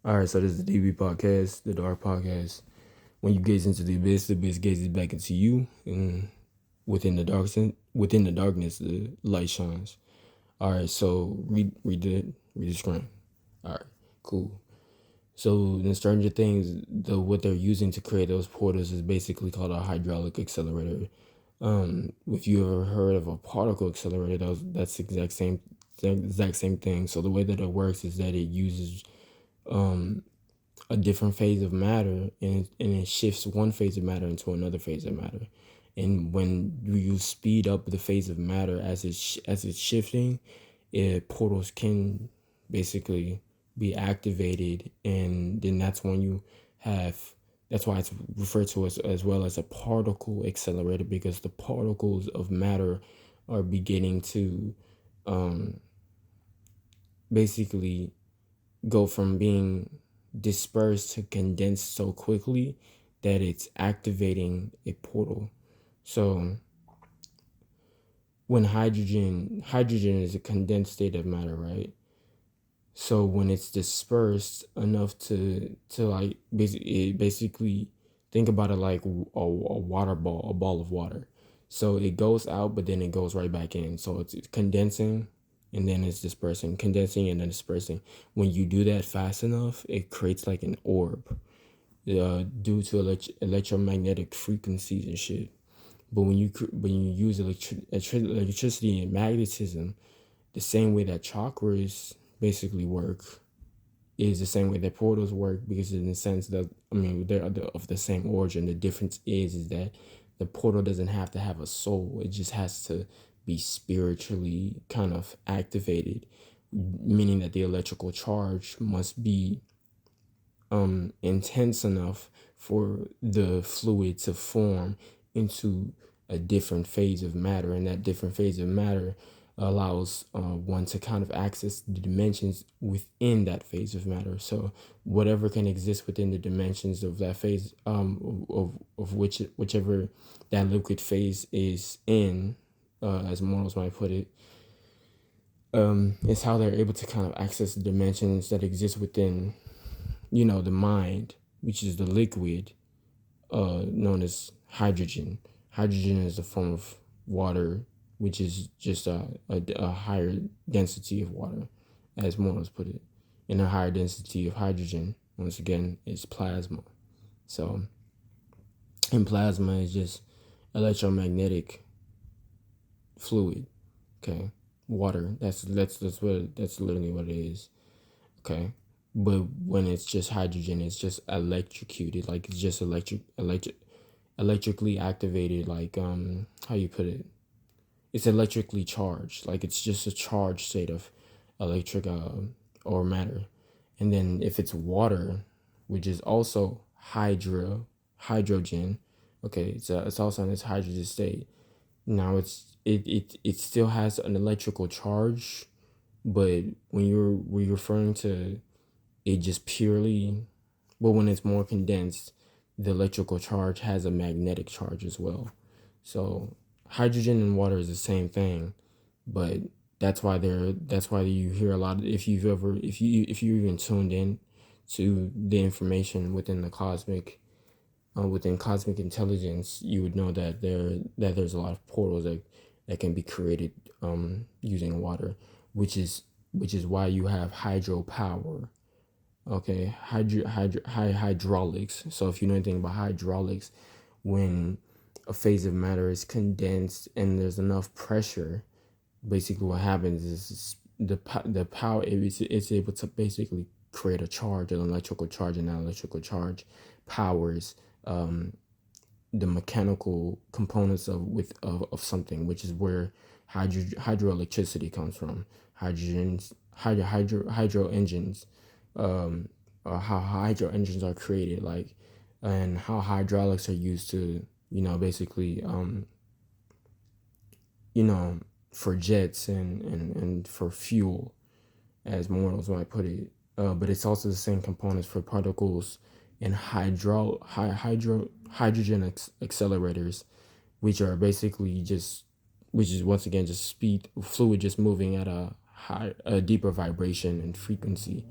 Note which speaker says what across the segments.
Speaker 1: All right, so this is the DB podcast, the Dark Podcast. When you gaze into the abyss gazes back into you, and within the darkness, the light shines. All right, so read the screen. All right, cool. So in Stranger Things, what they're using to create those portals is basically called a hydraulic accelerator. If you ever heard of a particle accelerator, that's the exact same thing. So the way that it works is that it uses a different phase of matter, and it shifts one phase of matter into another phase of matter. And when you speed up the phase of matter as it's shifting, portals can basically be activated, and then that's when you have. That's why it's referred to as well as a particle accelerator, because the particles of matter are beginning to basically go from being dispersed to condensed so quickly that it's activating a portal. So when hydrogen is a condensed state of matter, right? So when it's dispersed enough to like basically think about it like a water ball, a ball of water. So it goes out, but then it goes right back in. So it's condensing, and then it's dispersing, condensing, and then dispersing. When you do that fast enough, it creates like an orb, due to electromagnetic frequencies and shit. But when you use electricity and magnetism, the same way that chakras basically work is the same way that portals work, because in the sense that, I mean, they're of the same origin. The difference is that the portal doesn't have to have a soul. It just has to be spiritually kind of activated, meaning that the electrical charge must be intense enough for the fluid to form into a different phase of matter, and that different phase of matter allows one to kind of access the dimensions within that phase of matter. So whatever can exist within the dimensions of that phase, of whichever that liquid phase is in, as mortals might put it, it's how they're able to kind of access the dimensions that exist within, the mind, which is the liquid, known as hydrogen. Hydrogen is a form of water, which is just a higher density of water, as Mornos put it. And a higher density of hydrogen, once again, is plasma. So, and plasma is just electromagnetic fluid. Okay, water. That's literally what it is. Okay, but when it's just hydrogen, it's just electrocuted, like it's just electrically activated, like how you put it, it's electrically charged, like it's just a charged state of electric or matter. And then if it's water, which is also hydrogen, okay, it's also in this hydrogen state. Now it still has an electrical charge, but when you're referring to it just purely, but when it's more condensed, the electrical charge has a magnetic charge as well. So hydrogen and water is the same thing, but that's why you hear a lot of, if you even tuned in to the information within the within cosmic intelligence, you would know that there's a lot of portals that can be created using water, which is why you have hydropower. Okay, hydraulics. So if you know anything about hydraulics, when a phase of matter is condensed and there's enough pressure, basically what happens is the power, it's able to basically create a charge, an electrical charge, and that electrical charge powers the mechanical components of something, which is where hydroelectricity comes from. Hydro engines, how hydro engines are created, like, and how hydraulics are used to, basically, for jets and for fuel, as mortals might put it. But it's also the same components for particles and hydrogen accelerators, which are basically just, which is once again just fluid just moving at a deeper vibration and frequency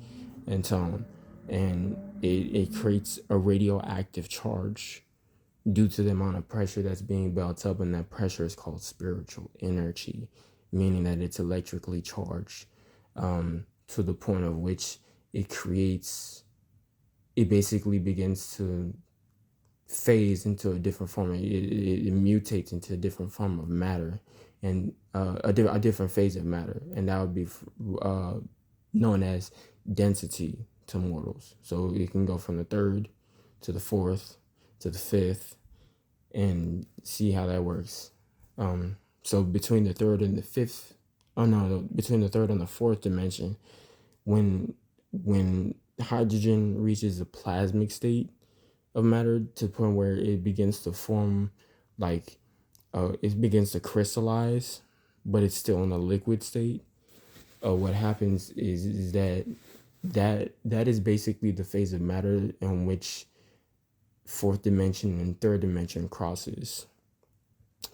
Speaker 1: and tone. and it creates a radioactive charge due to the amount of pressure that's being built up, and that pressure is called spiritual energy, meaning that it's electrically charged, to the point of which it basically begins to phase into a different form. It mutates into a different form of matter, and a different phase of matter, and that would be known as density to mortals. So it can go from the third to the fourth to the fifth, and see how that works. So between the third and the fifth, between the third and the fourth dimension, when hydrogen reaches a plasmic state of matter to the point where it begins to form, like it begins to crystallize, but it's still in a liquid state. What happens is that is basically the phase of matter in which fourth dimension and third dimension crosses.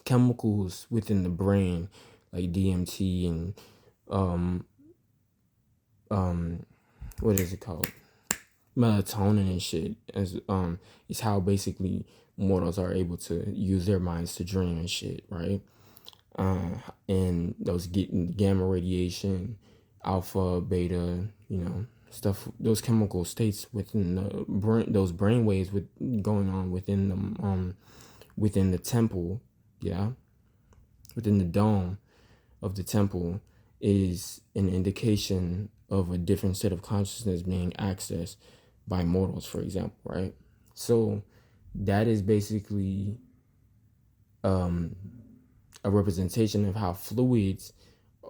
Speaker 1: Chemicals within the brain, like DMT and what is it called, melatonin and shit, is how basically mortals are able to use their minds to dream and shit, right? And those gamma radiation, alpha, beta, stuff, those chemical states within the brain, those brain waves going on within the temple, within the dome of the temple, is an indication of a different set of consciousness being accessed by mortals, for example, right? So that is basically a representation of how fluids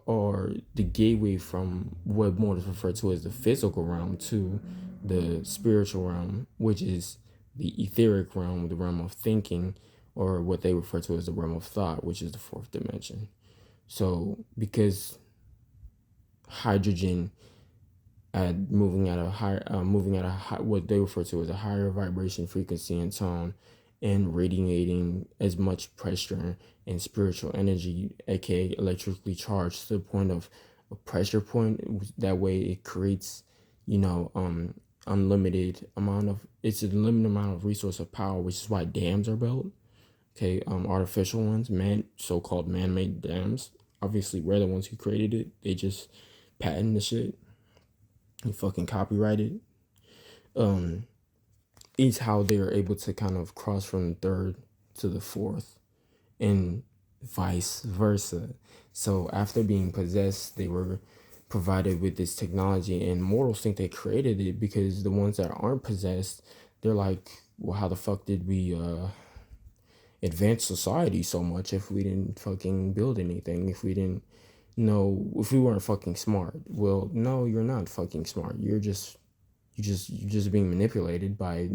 Speaker 1: are the gateway from what mortals refer to as the physical realm to the spiritual realm, which is the etheric realm, the realm of thinking, or what they refer to as the realm of thought, which is the fourth dimension. So because hydrogen moving at what they refer to as a higher vibration, frequency, and tone, and radiating as much pressure and spiritual energy, aka electrically charged, to the point of a pressure point. That way it creates, unlimited amount of resource of power, which is why dams are built. Okay, artificial ones, so-called man-made dams. Obviously, we're the ones who created it. They just patent the shit and fucking copyright it. Is how they're able to kind of cross from the third to the fourth, and vice versa. So after being possessed, they were provided with this technology, and mortals think they created it, because the ones that aren't possessed, they're like, well, how the fuck did we advance society so much if we didn't fucking build anything, if we weren't fucking smart? Well, no, you're not fucking smart. You're just being manipulated by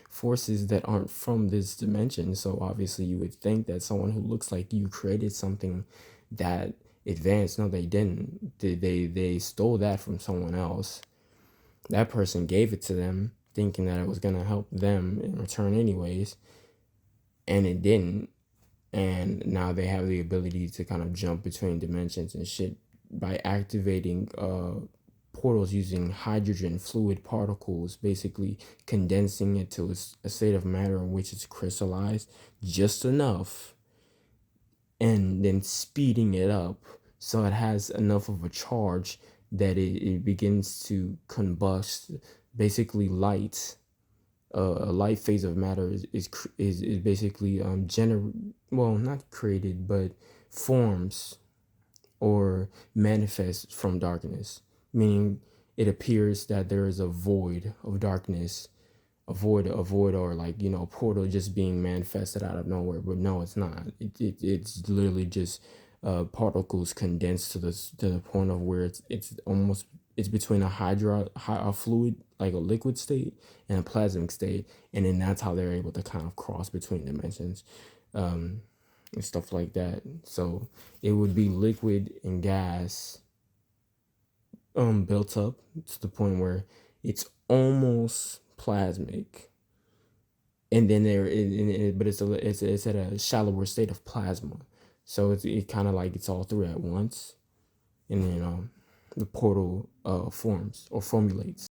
Speaker 1: forces that aren't from this dimension. So obviously you would think that someone who looks like you created something that advanced. No, they didn't. They stole that from someone else. That person gave it to them thinking that it was going to help them in return anyways, and it didn't. And now they have the ability to kind of jump between dimensions and shit by activating portals using hydrogen fluid particles, basically condensing it to a state of matter in which it's crystallized just enough, and then speeding it up so it has enough of a charge that it begins to combust. Basically, light, a light phase of matter is basically not created, but forms or manifests from darkness, meaning it appears that there is a void of darkness, a void, or a portal just being manifested out of nowhere. But no, it's not. It's literally just particles condensed to the point of where it's between a fluid, like a liquid state, and a plasmic state, and then that's how they're able to kind of cross between dimensions, and stuff like that. So it would be liquid and gas built up to the point where it's almost plasmic, and then but it's at a shallower state of plasma. So it kind of like it's all three at once, and then the portal forms or formulates.